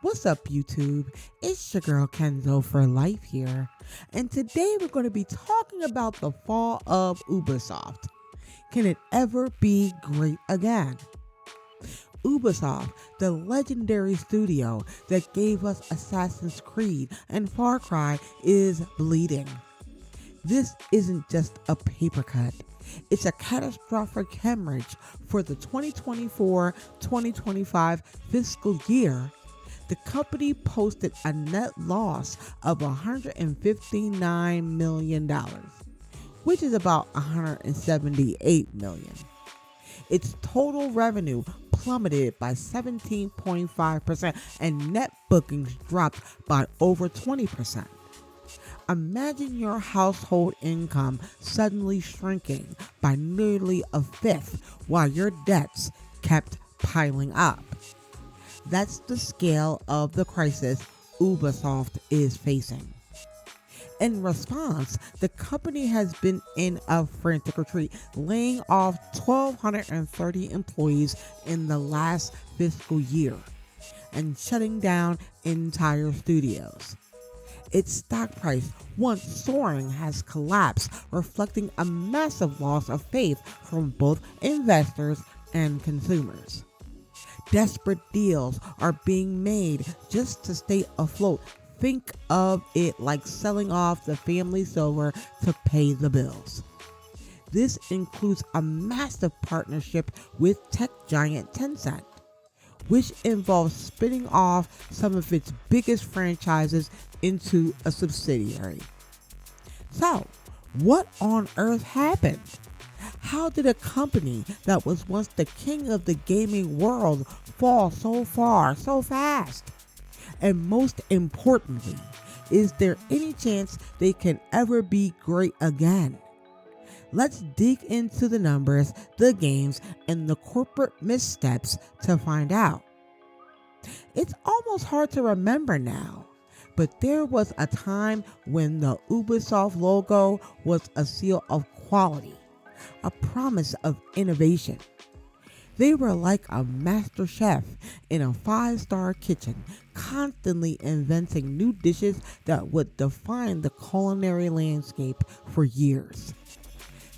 What's up, YouTube? It's your girl Kenzo for Life here, and today we're going to be talking about the fall of Ubisoft. Can it ever be great again? Ubisoft, the legendary studio that gave us Assassin's Creed and Far Cry, is bleeding. This isn't just a paper cut. It's a catastrophic hemorrhage for the 2024-2025 fiscal year. The company posted a net loss of $159 million, which is about $178 million. Its total revenue plummeted by 17.5% and net bookings dropped by over 20%. Imagine your household income suddenly shrinking by nearly a fifth while your debts kept piling up. That's the scale of the crisis Ubisoft is facing. In response, the company has been in a frantic retreat, laying off 1,230 employees in the last fiscal year and shutting down entire studios. Its stock price, once soaring, has collapsed, reflecting a massive loss of faith from both investors and consumers. Desperate deals are being made just to stay afloat. Think of it like selling off the family silver to pay the bills. This includes a massive partnership with tech giant Tencent, which involves spinning off some of its biggest franchises into a subsidiary. So, what on earth happened? How did a company that was once the king of the gaming world fall so far, so fast? And most importantly, is there any chance they can ever be great again? Let's dig into the numbers, the games, and the corporate missteps to find out. It's almost hard to remember now, but there was a time when the Ubisoft logo was a seal of quality, a promise of innovation. They were like a master chef in a 5-star kitchen, constantly inventing new dishes that would define the culinary landscape for years.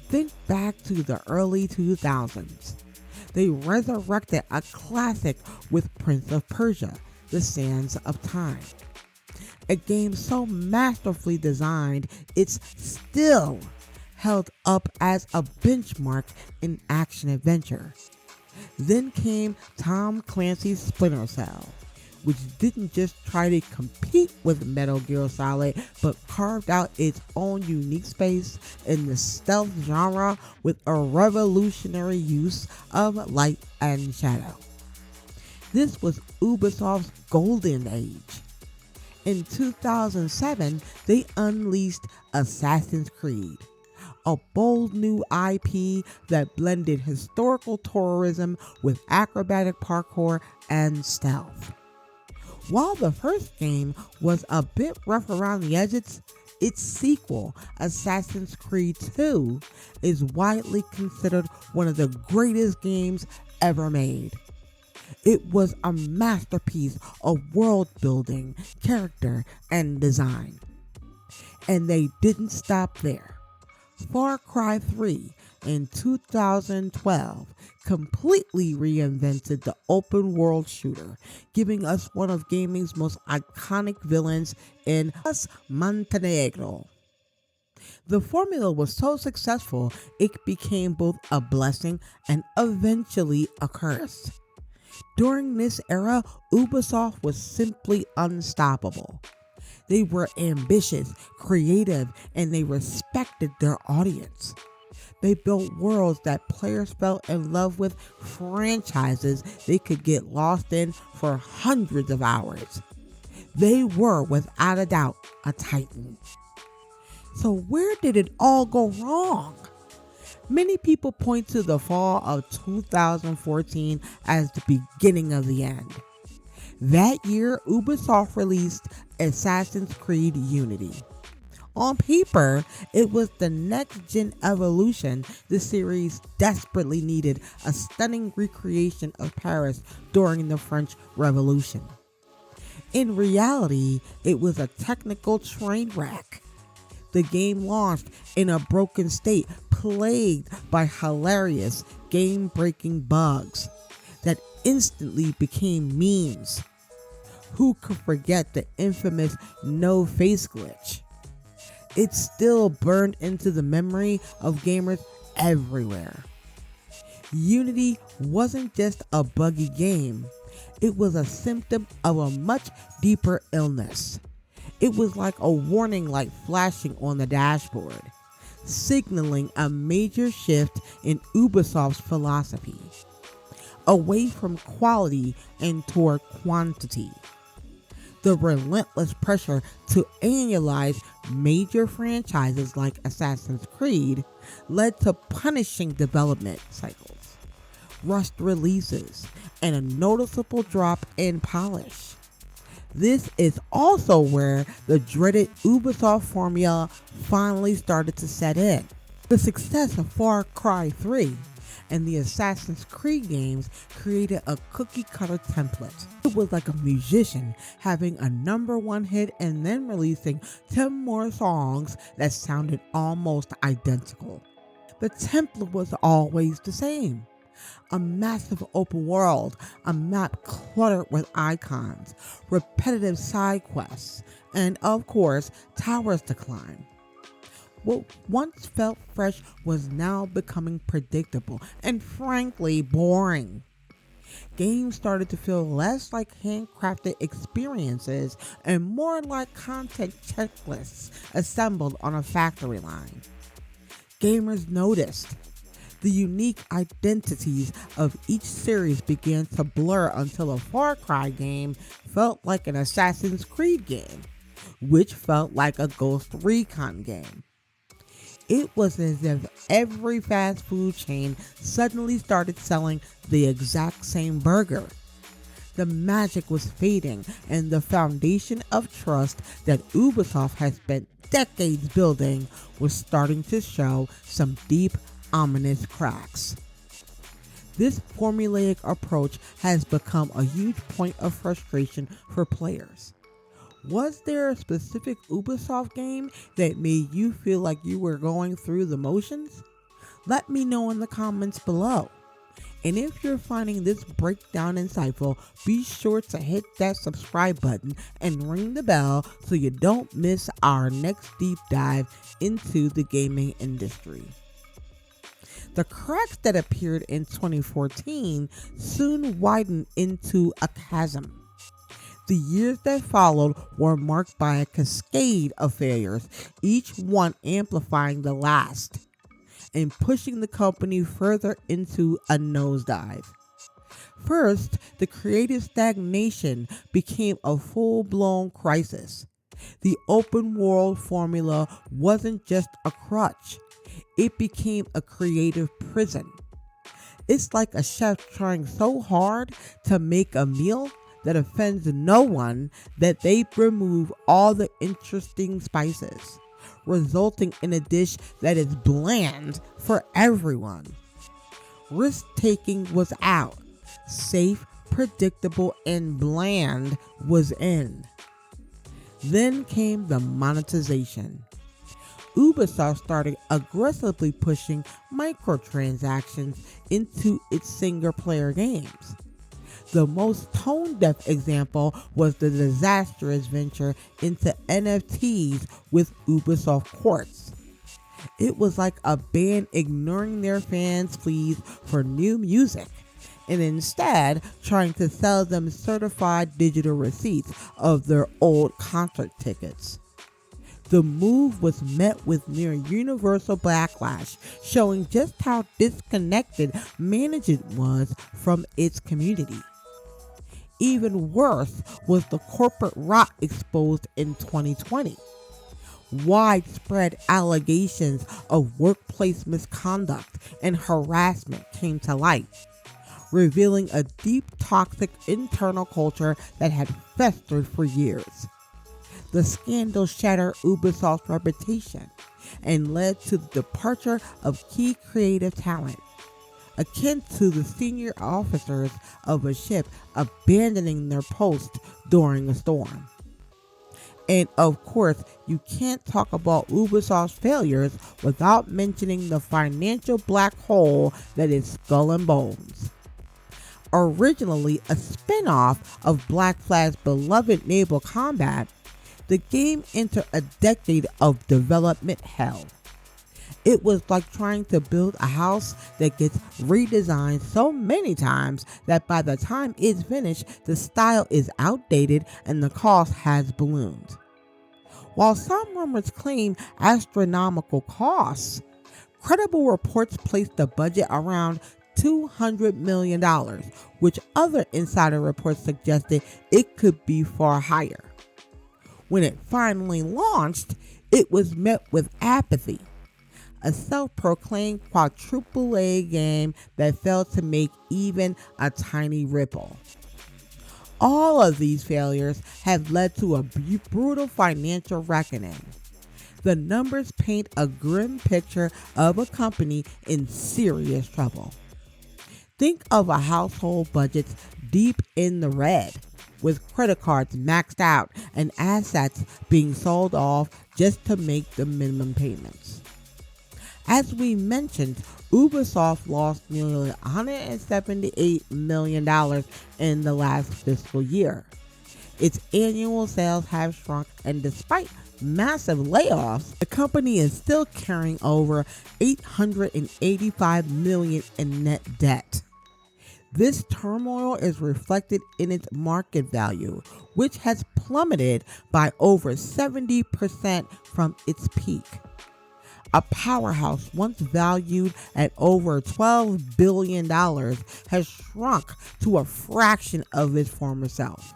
Think back to the early 2000s. They resurrected a classic with Prince of Persia, The Sands of Time. A game so masterfully designed, it's still held up as a benchmark in action-adventure. Then came Tom Clancy's Splinter Cell, which didn't just try to compete with Metal Gear Solid, but carved out its own unique space in the stealth genre with a revolutionary use of light and shadow. This was Ubisoft's golden age. In 2007, they unleashed Assassin's Creed, a bold new IP that blended historical tourism with acrobatic parkour and stealth. While the first game was a bit rough around the edges, its sequel, Assassin's Creed 2, is widely considered one of the greatest games ever made. It was a masterpiece of world building, character, and design. And they didn't stop there. Far Cry 3 in 2012 completely reinvented the open world shooter, giving us one of gaming's most iconic villains in Montenegro. The formula was so successful, it became both a blessing and eventually a curse. During this era, Ubisoft was simply unstoppable. They were ambitious, creative, and they respected their audience. They built worlds that players fell in love with, franchises they could get lost in for hundreds of hours. They were, without a doubt, a titan. So where did it all go wrong? Many people point to the fall of 2014 as the beginning of the end. That year, Ubisoft released Assassin's Creed Unity. On paper, it was the next-gen evolution the series desperately needed, a stunning recreation of Paris during the French Revolution. In reality, it was a technical train wreck. The game launched in a broken state, plagued by hilarious, game-breaking bugs that instantly became memes. Who could forget the infamous no-face glitch? It's still burned into the memory of gamers everywhere. Unity wasn't just a buggy game, it was a symptom of a much deeper illness. It was like a warning light flashing on the dashboard, signaling a major shift in Ubisoft's philosophy, away from quality and toward quantity. The relentless pressure to annualize major franchises like Assassin's Creed led to punishing development cycles, rushed releases, and a noticeable drop in polish. This is also where the dreaded Ubisoft formula finally started to set in. The success of Far Cry 3 and the Assassin's Creed games created a cookie-cutter template. It was like a musician having a #1 hit and then releasing 10 more songs that sounded almost identical. The template was always the same. A massive open world, a map cluttered with icons, repetitive side quests, and of course, towers to climb. What once felt fresh was now becoming predictable and frankly boring. Games started to feel less like handcrafted experiences and more like content checklists assembled on a factory line. Gamers noticed. The unique identities of each series began to blur until a Far Cry game felt like an Assassin's Creed game, which felt like a Ghost Recon game. It was as if every fast food chain suddenly started selling the exact same burger. The magic was fading, and the foundation of trust that Ubisoft had spent decades building was starting to show some deep, ominous cracks. This formulaic approach has become a huge point of frustration for players. Was there a specific Ubisoft game that made you feel like you were going through the motions? Let me know in the comments below. And if you're finding this breakdown insightful, be sure to hit that subscribe button and ring the bell so you don't miss our next deep dive into the gaming industry. The cracks that appeared in 2014 soon widened into a chasm. The years that followed were marked by a cascade of failures, each one amplifying the last and pushing the company further into a nosedive. First, the creative stagnation became a full-blown crisis. The open world formula wasn't just a crutch, it became a creative prison. It's like a chef trying so hard to make a meal that offends no one that they remove all the interesting spices, resulting in a dish that is bland for everyone. Risk-taking was out. Safe, predictable, and bland was in. Then came the monetization. Ubisoft started aggressively pushing microtransactions into its single-player games. The most tone-deaf example was the disastrous venture into NFTs with Ubisoft Quartz. It was like a band ignoring their fans' pleas for new music and instead trying to sell them certified digital receipts of their old concert tickets. The move was met with near universal backlash, showing just how disconnected management was from its community. Even worse was the corporate rot exposed in 2020. Widespread allegations of workplace misconduct and harassment came to light, revealing a deep toxic internal culture that had festered for years. The scandal shattered Ubisoft's reputation and led to the departure of key creative talent. akin to the senior officers of a ship abandoning their post during a storm. And of course, you can't talk about Ubisoft's failures without mentioning the financial black hole that is Skull and Bones. Originally a spin-off of Black Flag's beloved naval combat, the game entered a decade of development hell. It was like trying to build a house that gets redesigned so many times that by the time it's finished, the style is outdated and the cost has ballooned. While some rumors claim astronomical costs, credible reports place the budget around $200 million, which other insider reports suggested it could be far higher. When it finally launched, it was met with apathy. A self-proclaimed quadruple A game that failed to make even a tiny ripple. All of these failures have led to a brutal financial reckoning. The numbers paint a grim picture of a company in serious trouble. Think of a household budget deep in the red, with credit cards maxed out and assets being sold off just to make the minimum payments. As we mentioned, Ubisoft lost nearly $178 million in the last fiscal year. Its annual sales have shrunk, and despite massive layoffs, the company is still carrying over $885 million in net debt. This turmoil is reflected in its market value, which has plummeted by over 70% from its peak. A powerhouse once valued at over $12 billion has shrunk to a fraction of its former self.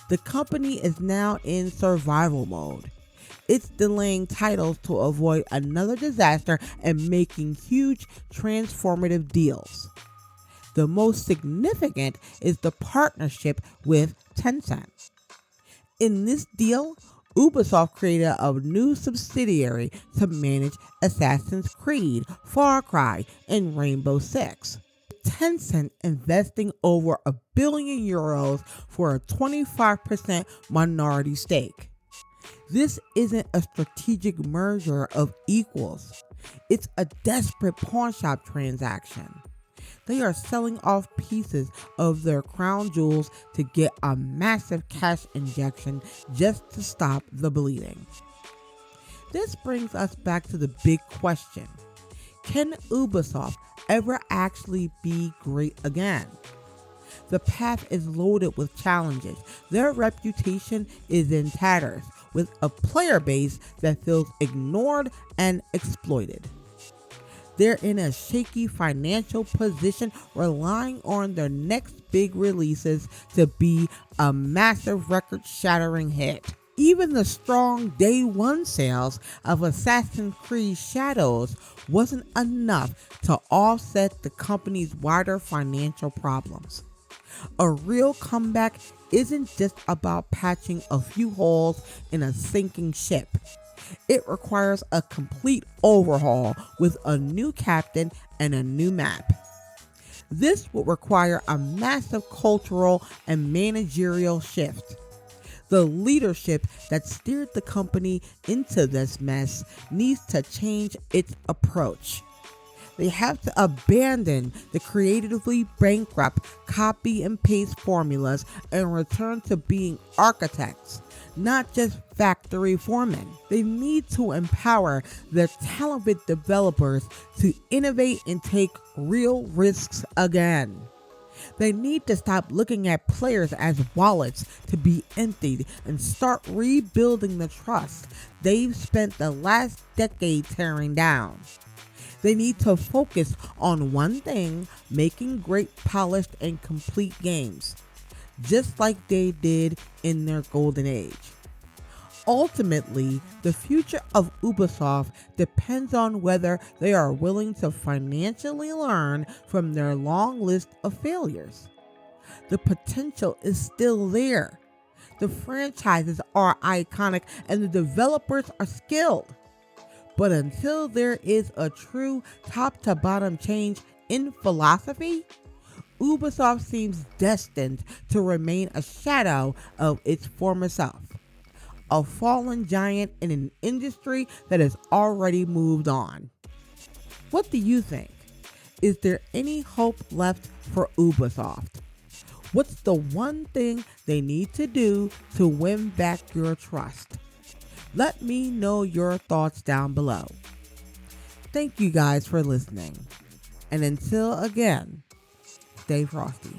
The company is now in survival mode. It's delaying titles to avoid another disaster and making huge transformative deals. The most significant is the partnership with Tencent. In this deal, Ubisoft created a new subsidiary to manage Assassin's Creed, Far Cry, and Rainbow Six. Tencent investing over €1 billion for a 25% minority stake. This isn't a strategic merger of equals. It's a desperate pawnshop transaction. They are selling off pieces of their crown jewels to get a massive cash injection just to stop the bleeding. This brings us back to the big question. Can Ubisoft ever actually be great again? The path is loaded with challenges. Their reputation is in tatters, with a player base that feels ignored and exploited. They're in a shaky financial position, relying on their next big releases to be a massive record-shattering hit. Even the strong day one sales of Assassin's Creed Shadows wasn't enough to offset the company's wider financial problems. A real comeback isn't just about patching a few holes in a sinking ship. It requires a complete overhaul with a new captain and a new map. This would require a massive cultural and managerial shift. The leadership that steered the company into this mess needs to change its approach. They have to abandon the creatively bankrupt copy and paste formulas and return to being architects, not just factory foremen. They need to empower their talented developers to innovate and take real risks again. They need to stop looking at players as wallets to be emptied and start rebuilding the trust they've spent the last decade tearing down. They need to focus on one thing: making great, polished, and complete games, just like they did in their golden age. Ultimately, the future of Ubisoft depends on whether they are willing to financially learn from their long list of failures. The potential is still there. The franchises are iconic and the developers are skilled. But until there is a true top-to-bottom change, in philosophy, Ubisoft seems destined to remain a shadow of its former self, a fallen giant in an industry that has already moved on. What do you think? Is there any hope left for Ubisoft? What's the one thing they need to do to win back your trust? Let me know your thoughts down below. Thank you guys for listening. And until again, stay frosty.